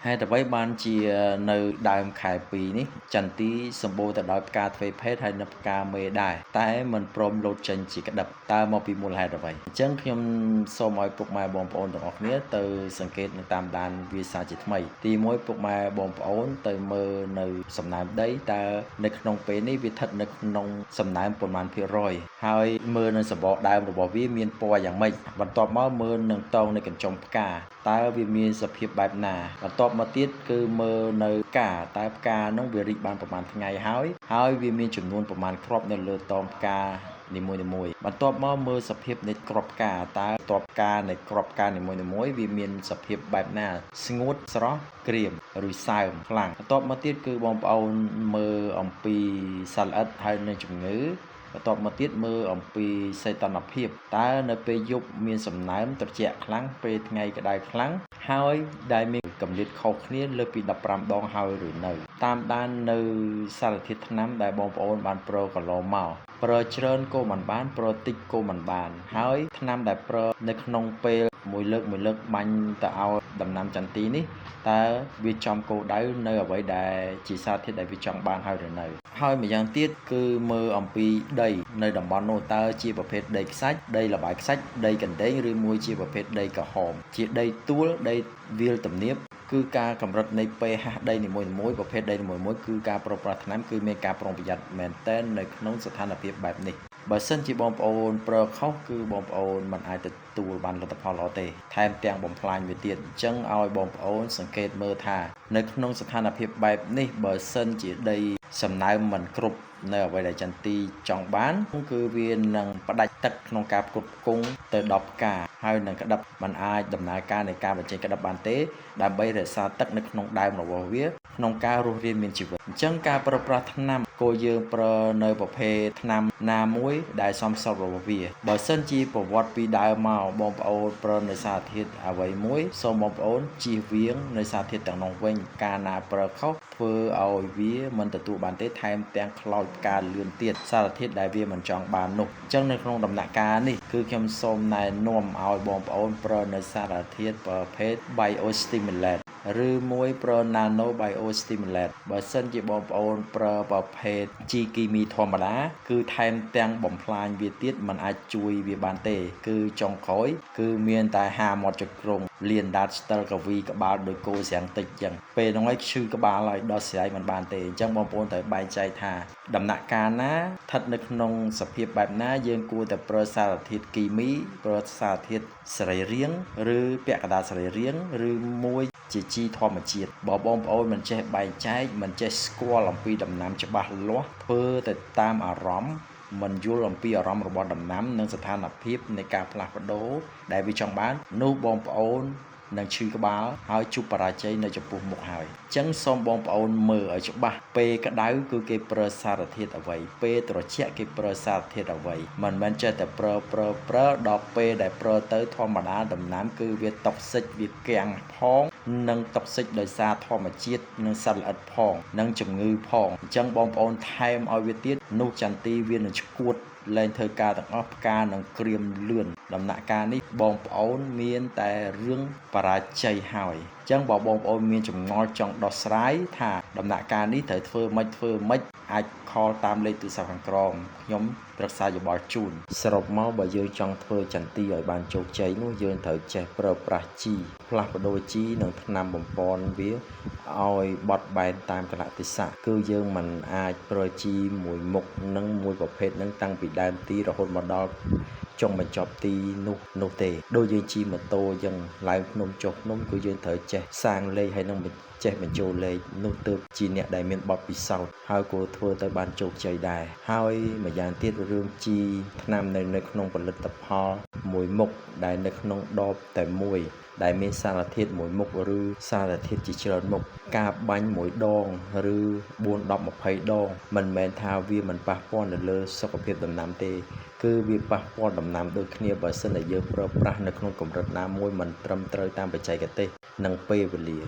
ហេតុអ្វីបានជានៅដើមខែ2នេះចន្ទីសម្បូរទៅដោយផ្កាទ្វេភេទហើយនិងផ្កាមេដែរតែមិនព្រមលោតចេញជាក្តឹបតើមកពីមូលហេតុអ្វីអញ្ចឹងខ្ញុំសូមឲ្យពុកម៉ែបងប្អូនទាំងអស់គ្នាទៅសង្កេតនិងតាមដានវាសាជាថ្មីទី1ពុកម៉ែបងប្អូនទៅមើលនៅសំណើមដីតើនៅក្នុងពេលនេះវាស្ថិតនៅក្នុងសំណើមប៉ុន្មានភាគរយហើយមើលនៅសម្បកដើមរបស់វាមានពណ៌យ៉ាងម៉េចបន្ទាប់មកមើលនឹងតងនៅកញ្ចុំផ្កាតើវាមានសភាពបែបណាបន្ទាប់មកទៀតគឺមើលនៅផ្កាតើផ្កានោះវារីកបានប្រហែលថ្ងៃហើយវាមានចំនួនប្រហែលគ្រាប់នៅលើតងផ្កានីមួយៗបន្ទាប់មកមើលសភាពនៃគ្រាប់ផ្កាតើតបផ្កានៃគ្រាប់ផ្កានីមួយៗវាមានសភាពបែបណាស្ងួតស្រស់ក្រៀមឬសើមខ្លាំងបន្ទាប់មកទៀតគឺបងប្អូនមើលអំពីសត្វល្អិតហើយនឹងជំងឺបន្ទាប់មកទៀតមើលអំពីសីតុណ្ហភាពតើនៅពេលយប់មានសំណើមត្រជាក់ខ្លាំងពេលថ្ងៃក្តៅខ្លាំងហើយដែលមានកម្រិតខុសគ្នាលើសពី15ដងហើយឬនៅតាមដាននៅសារធាតុថ្នាំដែលបងប្អូនបានប្រើកន្លងមកប្រើច្រើនក៏មិនបានប្រើតិចក៏មិនបានហើយថ្នាំដែលប្រើនៅក្នុងពេលមួយលើកបាញ់ទៅឲ្យដំណាំចន្ទីនេះតើវាចំគោលដៅនៅអ្វីដែលជាសារធាតុដែលវាចង់បានហើយឬនៅហើយម្យ៉ាងទៀតគឺមើលអំពីដីនៅតំបន់នោះតើជាប្រភេទដីខ្សាច់ដីល្បាយខ្សាច់ដីកណ្ដេងឬមួយជាប្រភេទដីក្រហមជាដីទួលដីវាលទំនាបគឺការកម្រិតនៃ pH ដីនីមួយៗប្រភេទដីនីមួយៗគឺការប្រើប្រាស់ថ្នាំគឺមានការប្រុងប្រយ័ត្នមែនទែននៅក្នុងស្ថានភាពបែបនេះបើសិនជាបងប្អូនប្រើខុសគឺបងប្អូនមិនអាចទទួលបានលទ្ធផលល្អទេថែមទាំងបំផ្លាញវាទៀតអញ្ចឹងឲ្យបងប្អូនសង្កេតមើលថានៅក្នុងស្ថានភាពបែបនេះបើសិនជាដីសំណើមមិនគ្រប់នៅអ្វីដែលចន្ទីចង់បានគឺវានឹងផ្ដាច់ទឹកក្នុងការផ្គត់ផ្គង់ទៅដល់ផ្កាហើយនឹងក្តឹបมันអាចដំណើរការនៃការបញ្ចេញក្តឹបបានទេដើម្បីរក្សាទឹកនៅក្នុងដើមរបស់វាក្នុងការរស់រានមានជីវិតអញ្ចឹងការប្រើប្រាស់ថ្នាំគួរយើងប្រើនៅប្រភេទថ្នាំណាមួយដែលសមស្របរបស់វាបើសិនជាប្រវត្តិពីដើមមកបងប្អូនប្រើនៅសារធាតុអ្វីមួយសូមបងប្អូនជៀសវាងនៅសារធាតុទាំងនោះវិញការណាប្រើខុសធ្វើឲ្យវាមិនទទួលបានទេថែមទាំងខ្លោចផ្កាលឿនទៀតសារធាតុដែលវាមិនចង់បាននោះអញ្ចឹងនៅក្នុងដំណាក់កាលនេះគឺខ្ញុំសូមណែនាំឲ្យបងប្អូនប្រើនៅសារធាតុប្រភេទ Biostimulant ឬមួយប្រើ Nano Biostimulant បើសិនជាបងប្អូនប្រើប្រភេទជីគីមីធម្មតាគឺថែមទាំងបំផ្លាញវាទៀតมันអាចជួយវាបានទេគឺចុងក្រោយគឺមានតែហាមាត់ចក្រង់លៀនដាតស្ទិលកវីក្បាលដោយគោស្រាំងតិចចឹងពេលហ្នឹងឲ្យឈឺក្បាលហើយដោះស្រាយមិនបានទេអញ្ចឹងបងប្អូនត្រូវបែងចែកថាដំណាក់កាលណាស្ថិតនៅក្នុងសភាពបែបណាយើងគួរតែប្រើសារធាតុគីមីប្រើសារធាតុសរីរាង្គឬពាក់កណ្ដាលសរីរាង្គឬមួយជាជីធម្មជាតិបើបងប្អូនមិនចេះបែងចែកមិនចេះស្គាល់អំពីដំណាំច្បាស់លាស់ធ្វើទៅតាមអារម្មណ៍មិនយល់អំពីអារម្មណ៍របស់ដំណាំនិងស្ថានភាពនៃការផ្លាស់ប្ដូរដែលវាចង់បាននោះបងប្អូននឹងឈឺក្បាលហើយជួបបរាជ័យនៅចំពោះមុខហើយអញ្ចឹងសូមបងប្អូនមើលឲ្យច្បាស់ពេលក្តៅគឺគេប្រើសារធាតុអ្វីពេលត្រជាក់គេប្រើសារធាតុអ្វីមិនមែនចេះតែប្រើដល់ពេលដែលប្រើទៅធម្មតាដំណាំគឺវាតុកសិចវាគាំងផងនិងតុកសិចដោយសារធម្មជាតិនិងសត្វល្អិតផងនិងជំងឺផងអញ្ចឹងបងប្អូនថែមឲ្យវាទៀតនោះចន្ទីវានឹងឈួតលែងធ្វើការទាំងអស់ផ្កានឹងក្រៀមលឿនដំណាក់កាលនេះបងប្អូនមានតែរឿងបរាជ័យហើយអញ្ចឹងបើបងប្អូនមានចម្ងល់ចង់ដោះស្រាយថាដំណាក់កាលនេះត្រូវធ្វើម៉េចអាចខលតាមលេខទូរស័ព្ទខាងក្រោមខ្ញុំប្រឹក្សាយោបល់ជូនសរុបមកបើយើងចង់ធ្វើចន្ទីឲ្យបានជោគជ័យនោះយើងត្រូវចេះប្រើប្រាស់ជីផ្លាស់ប្ដូរជីនិងថ្នាំបំពន់វាឲ្យបត់បែនតាមកលៈទេសៈគឺយើងមិនអាចប្រើជីមួយមុខនិងមួយប្រភេទនឹងតាំងពីដើមទីរហូតមកដល់ចុងបញ្ចប់ទីនោះទេដូចយើងជិះម៉ូតូអញ្ចឹងឡើងភ្នំចុះភ្នំគឺយើងត្រូវចេះសាងលេខហើយនឹងចេះបញ្ចូលលេខនោះទើបជាអ្នកដែលមានបទពិសោធន៍ហើយក៏ធ្វើទៅបានជោគជ័យដែរហើយម្យ៉ាងទៀតរឿងជីថ្នាំនៅក្នុងផលិតផលមួយមុខដែលនៅក្នុងដបតែមួយដែលមានសារធាតុមួយមុខឬសារធាតុជាច្រើនមុខការបាញ់មួយដងឬ4 10 20ដងមិនមែនថាវាមិនប៉ះពាល់នៅលើសុខភាពដំណាំទេគឺវាប៉ះពាល់ដំណាំដូចគ្នាបើសិនតែយើងប្រើប្រាស់នៅក្នុងកម្រិតណាមួយមិនត្រឹមត្រូវតាមបច្ចេកទេសនិងពេលវេលា